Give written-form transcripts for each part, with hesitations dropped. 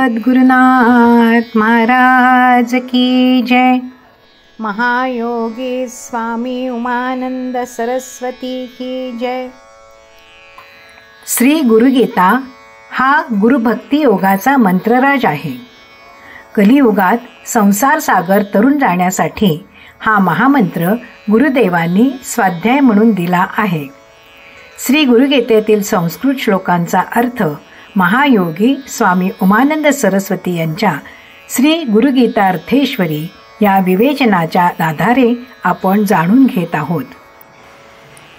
सद्गुरुनाथ महाराज की जय. महायोगी स्वामी उमानंद सरस्वती की जय. श्री गुरुगीता हा गुरुभक्ती योगाचा मंत्रराज आहे. कलियुगात संसार सागर तरुण जाण्यासाठी हा महामंत्र गुरुदेवांनी स्वाध्याय म्हणून दिला आहे. श्री गुरुगीतेतील संस्कृत श्लोकांचा अर्थ महायोगी स्वामी उमानंद सरस्वती यांच्या श्री गुरुगीतार्थेश्वरी या विवेचनाच्या आधारे आपण जाणून घेत आहोत.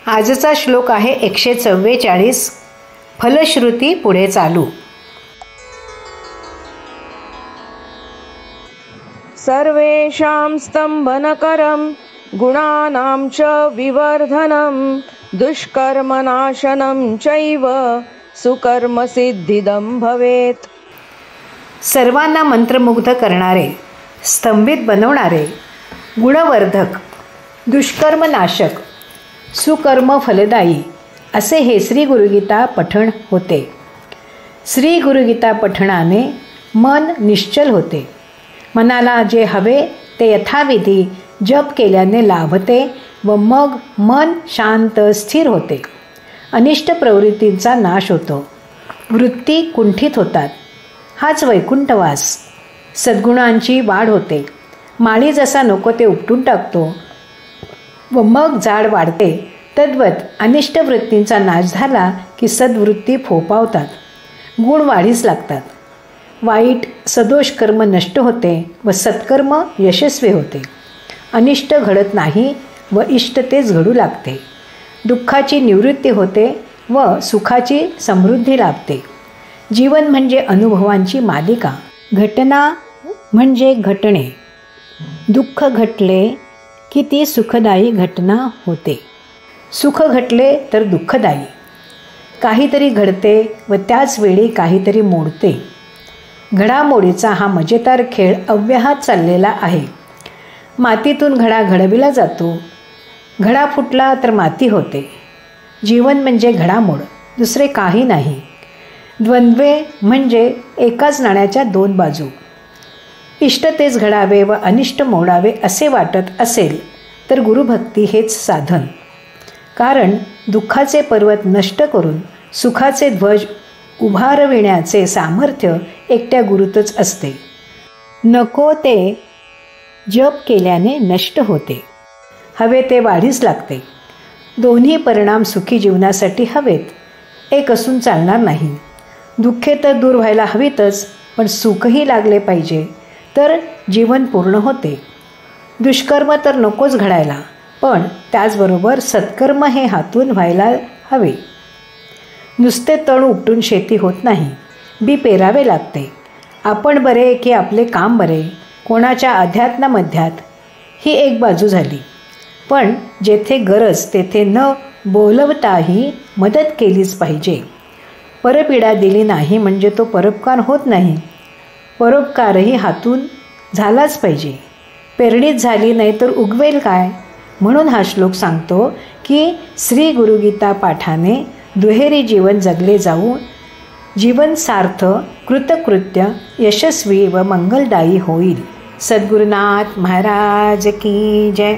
आजचा श्लोक आहे 144. फलश्रुती पुढे चालू. सर्वेषां स्तंभनकरं गुणानां च विवर्धनं दुष्कर्मनाशनं चैव सुकर्मसिद्धिदं भवेत्. सर्वांना मंत्रमुग्ध करणारे, स्तंभित बनवणारे, गुणवर्धक, दुष्कर्मनाशक, सुकर्म फलदायी असे हे श्री गुरुगीता पठण होते. श्री गुरुगीता पठणाने मन निश्चल होते. मनाला जे हवे ते यथाविधी जप केल्याने लाभते व मग मन शांत स्थिर होते. अनिष्ट प्रवृत्तींचा नाश होतो. वृत्ती कुंठित होतात. हाच वैकुंठवास. सद्गुणांची वाढ होते. माळी जसा नको ते उपटून टाकतो व मग झाड वाढते, तद्वत अनिष्ट वृत्तींचा नाश झाला की सद्वृत्ती फोपावतात, गुण वाढीस लागतात. वाईट सदोष कर्म नष्ट होते व सत्कर्म यशस्वी होते. अनिष्ट घडत नाही व इष्ट तेच घडू लागते. दुःखाची निवृत्ती होते व सुखाची समृद्धी लाभते. जीवन म्हणजे अनुभवांची मालिका. घटना म्हणजे घटणे. दुःख घटले की ती सुखदायी घटना होते. सुख घटले तर दुःखदायी. काहीतरी घडते व त्याच वेळी काहीतरी मोडते. घडामोडीचा हा मजेदार खेळ अव्याहत चाललेला आहे. मातीतून घडा घडविला जातो. घडा फुटला तर माती होते. जीवन म्हणजे घडामोड, दुसरे काही नाही. द्वंद्वे म्हणजे एकाच नाण्याच्या दोन बाजू. इष्ट तेच घडावे व अनिष्ट मोडावे असे वाटत असेल तर गुरुभक्ती हेच साधन. कारण दुःखाचे पर्वत नष्ट करून सुखाचे ध्वज उभारविण्याचे सामर्थ्य एकट्या गुरुतच असते. नको ते जप केल्याने नष्ट होते. हवे ते वाढीस लागते. दोन्ही परिणाम सुखी जीवनासाठी हवेत. एक असून चालणार नाही. दुःखे तर दूर व्हायला हवीतच, पण सुखही लागले पाहिजे तर जीवन पूर्ण होते. दुष्कर्म तर नकोच घडायला, पण त्याचबरोबर सत्कर्म हे हातून व्हायला हवे. नुसते तण उपटून शेती होत नाही. बी पेरावे लागते. आपण बरे की आपले काम बरे, कोणाच्या अध्यात्मामध्यात ही एक बाजू झाली. पण जेथे गरज तेथे न बोलवताही मदत केलीच पाहिजे. परपीडा दिली नाही म्हणजे तो परोपकार होत नाही. परोपकारही हातून झालाच पाहिजे. पेरणीच झाली नाही तर उगवेल काय? म्हणून हा श्लोक सांगतो की श्री गुरुगीता पाठाने दुहेरी जीवन जगले जाऊन जीवन सार्थ, कृतकृत्य, यशस्वी व मंगलदायी होईल. सद्गुरुनाथ महाराज की जय.